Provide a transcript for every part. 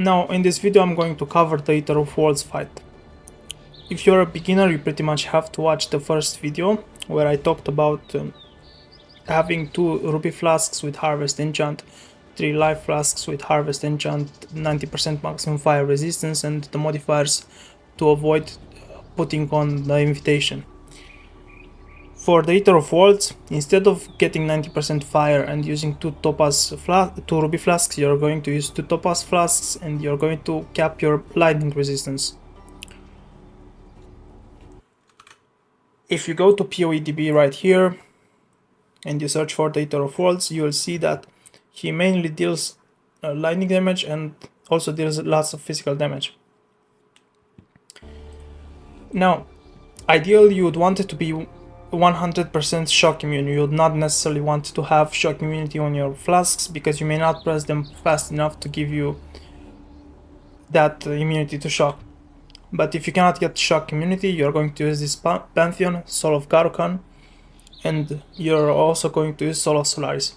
Now in this video I'm going to cover the Eater of Worlds fight. If you're a beginner, you pretty much have to watch the first video where I talked about having 2 ruby flasks with harvest enchant, 3 life flasks with harvest enchant, 90% maximum fire resistance, and the modifiers to avoid putting on the invitation. For the Eater of Worlds, instead of getting 90% fire and using 2 ruby flasks, you're going to use 2 topaz flasks and you're going to cap your lightning resistance. If you go to PoEDB right here and you search for the Eater of Worlds, you will see that he mainly deals lightning damage and also deals lots of physical damage. Now, ideally you would want it to be 100% shock immune. You would not necessarily want to have shock immunity on your flasks because you may not press them fast enough to give you that immunity to shock. But if you cannot get shock immunity, you're going to use this Pantheon, Soul of Garukan, and you're also going to use Soul of Solaris.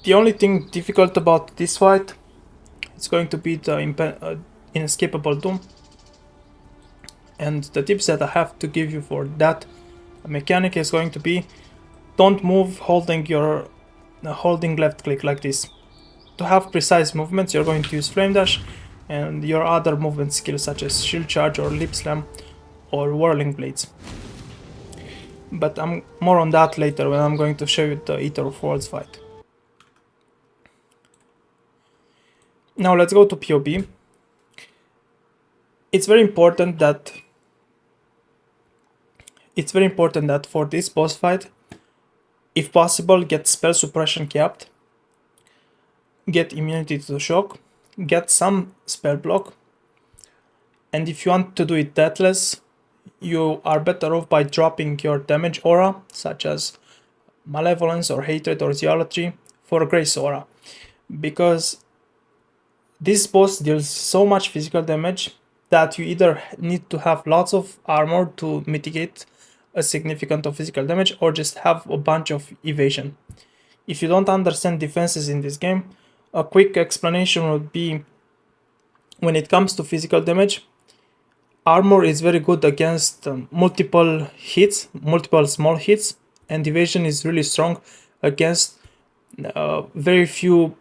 The only thing difficult about this fight is going to be the inescapable doom. And the tips that I have to give you for that mechanic is going to be: don't move holding left click like this. To have precise movements, you're going to use flame dash and your other movement skills such as shield charge or lip slam or whirling blades. But I'm more on that later when I'm going to show you the Eater of Worlds fight. Now let's go to PoB. It's very important that for this boss fight, if possible, get spell suppression capped, get immunity to shock, get some spell block, and if you want to do it deathless, you are better off by dropping your damage aura, such as malevolence or hatred or zealotry, for grace aura, because this boss deals so much physical damage that you either need to have lots of armor to mitigate a significant of physical damage or just have a bunch of evasion. If you don't understand defenses in this game, a quick explanation would be: when it comes to physical damage, armor is very good against multiple small hits, and evasion is really strong against very few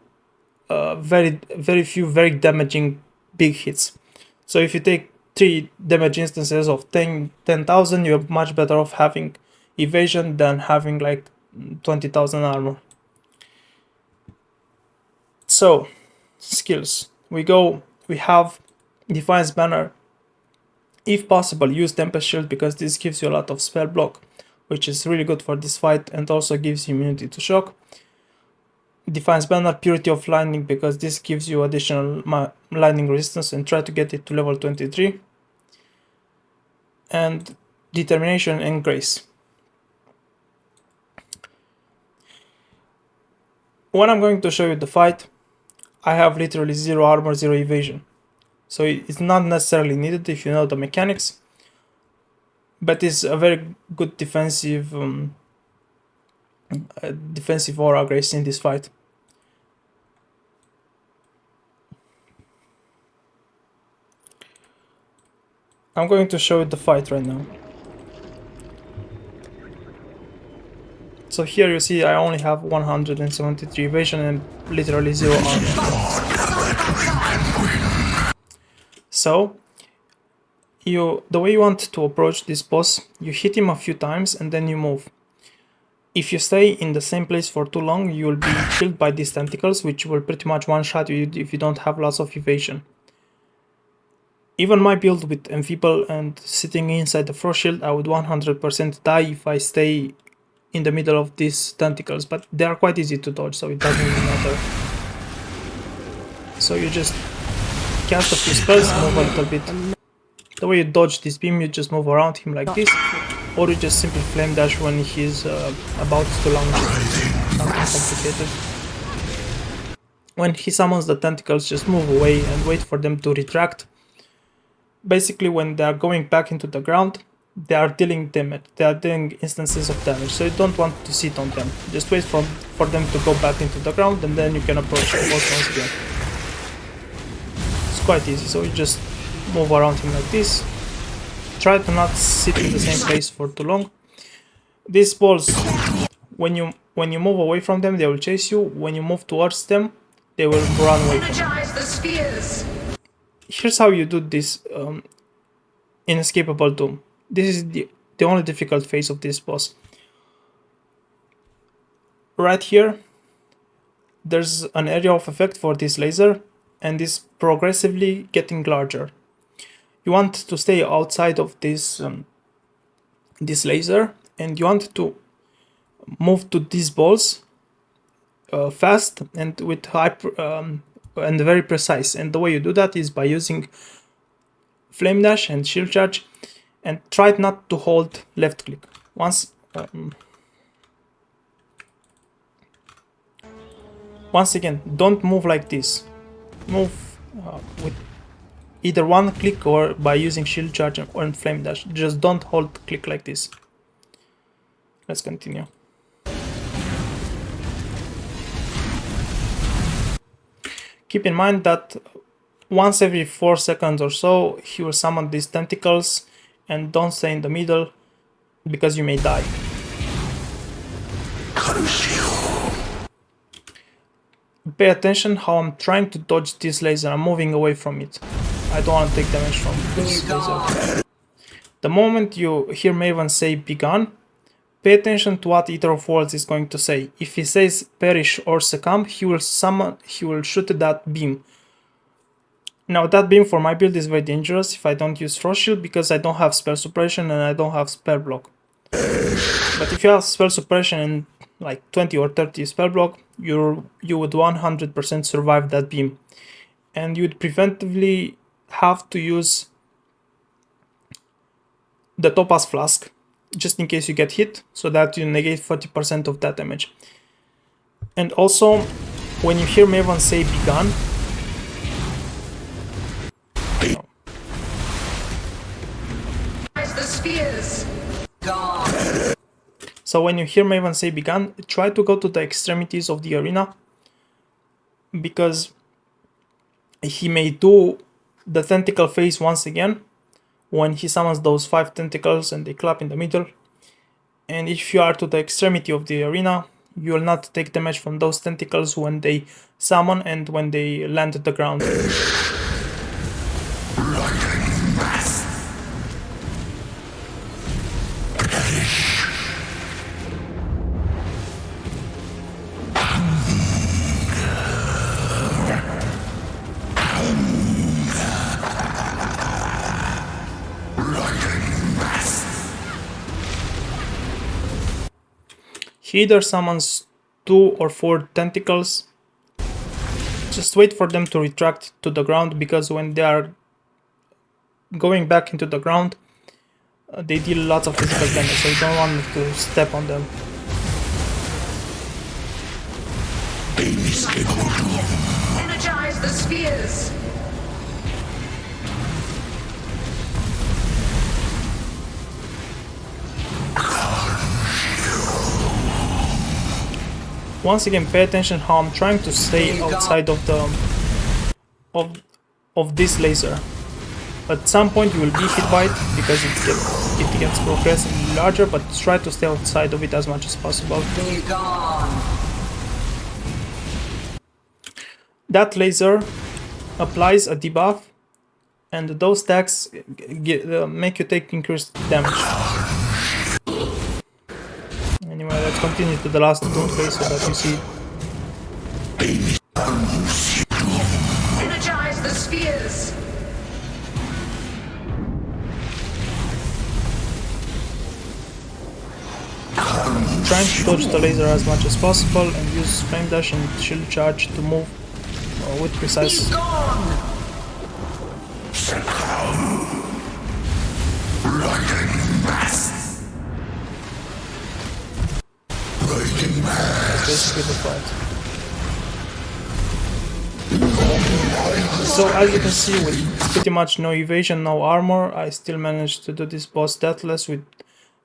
very damaging big hits. So if you take 3 damage instances of 10,000, you're much better off having evasion than having like 20,000 armor. So, skills. We have Defiance Banner. If possible, use Tempest Shield because this gives you a lot of spell block, which is really good for this fight and also gives you immunity to shock. Defiance Banner, Purity of Lightning, because this gives you additional lightning resistance, and try to get it to level 23. And Determination and Grace. When I'm going to show you the fight, I have literally 0 armor, 0 evasion. So it's not necessarily needed if you know the mechanics, but it's a very good defensive aura grace in this fight. I'm going to show you the fight right now. So here you see I only have 173 evasion and literally 0 armor. So the way you want to approach this boss, you hit him a few times and then you move. If you stay in the same place for too long, you will be killed by these tentacles, which will pretty much one-shot you if you don't have lots of evasion. Even my build with Enfeeble and sitting inside the Frost Shield, I would 100% die if I stay in the middle of these tentacles, but they are quite easy to dodge, so it doesn't really matter. So you just cast a few spells, move a little bit. The way you dodge this beam, you just move around him like this, or you just simply flame dash when he's about to launch it. Something complicated. When he summons the tentacles, just move away and wait for them to retract. Basically, when they are going back into the ground, they are dealing damage. They are dealing instances of damage, so you don't want to sit on them. Just wait for them to go back into the ground, and then you can approach the boss once again. quite easy. So you just move around him like this. Try to not sit in the same place for too long. These balls, when you move away from them, they will chase you. When you move towards them, they will run away from you. Here's how you do this inescapable doom. This is the only difficult phase of this boss. Right here, there's an area of effect for this laser, and it's progressively getting larger. You want to stay outside of this this laser, and you want to move to these balls fast and with high and very precise. And the way you do that is by using flame dash and shield charge, and try not to hold left click. Once again, don't move like this. Move with either one click or by using shield charge or flame dash. Just don't hold click like this. Let's continue. Keep in mind that once every 4 seconds or so he will summon these tentacles, and don't stay in the middle because you may die. Pay attention how I'm trying to dodge this laser. I'm moving away from it. I don't want to take damage from this laser. The moment you hear Maven say "be gone," pay attention to what Eater of Worlds is going to say. If he says perish or succumb, he will shoot that beam. Now that beam for my build is very dangerous if I don't use Frost Shield, because I don't have spell suppression and I don't have spell block. But if you have spell suppression and like 20 or 30 spell block, you would 100% survive that beam. And you would preventively have to use the topaz flask, just in case you get hit, so that you negate 40% of that damage. And also, when you hear Maven say "be gone," so when you hear Maven say "be gone," try to go to the extremities of the arena, because he may do the tentacle phase once again when he summons those 5 tentacles and they clap in the middle. And if you are to the extremity of the arena, you will not take damage from those tentacles when they summon and when they land at the ground. He either summons 2 or 4 tentacles. Just wait for them to retract to the ground, because when they are going back into the ground, they deal lots of physical damage, so you don't want to step on them. Energize the spheres. Once again, pay attention how I'm trying to stay outside of the of this laser. At some point you will be hit by it because it gets progressively larger, but try to stay outside of it as much as possible. That laser applies a debuff, and those stacks make you take increased damage. Anyway, let's continue to the last doom phase so that you see. Energize the spheres. Trying to dodge the laser as much as possible and use flame dash and shield charge to move with precise. That's basically the fight. So as you can see, with pretty much no evasion, no armor, I still managed to do this boss deathless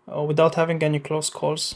without having any close calls.